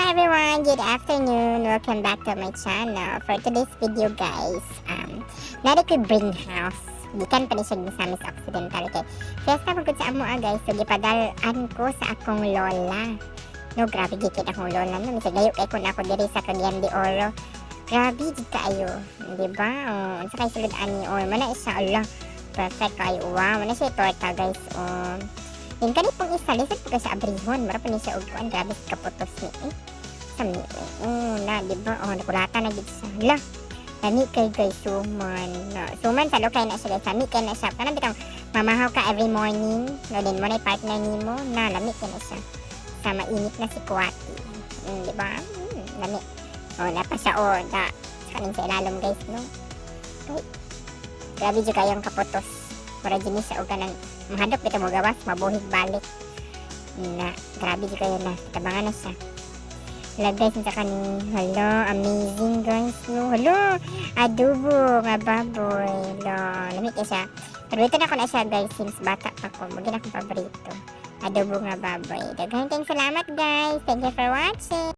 Hi everyone, good afternoon. Welcome back to my channel. For today's video guys, nari ko bring house. Gikan pa ni siya sa Miss Occidental kay fiesta pagod sa amo guys. So gipadalan ko sa akong lola. No, grabe gikit akong lola no. Misig gayo kay kun ako diri sa Cagayan de Oro. Grabe gid kaayo, di ba? Unsa kay sulod ani or mana isa Allah. Perfect kayo. Wow, mana siya torta guys. Yung kani pong isa, lisod po sa abrihon. Mara pa niya siya ugkuan. Grabe kaputos ni Sami na, diba? Nakulata na dito sa hala. Sami kay guys, suman. Suman, salo kayo na siya guys. Sami kayo na siya. Kanang bitang mamahaw ka every morning. No, din mo na yung partner ni mo. Na, lami kayo na siya. Sa mainit na si Kuwati. Diba? Lami. Napa siya. Sa kanin sa ilalom guys, no? Okay. Grabe dyan kayong kaputos. Para dyan siya o kanang mahadok ito mo gawas, mabuhig balik na, grabe di kayo na tabangan na siya. Hello guys, sa kaning hello, amazing guys no, hello, adobo nga baboy lo, lamig siya, paborito na ko na siya guys since bata pa ko, maging akong paborito adobo nga baboy. Daghang salamat guys, thank you for watching.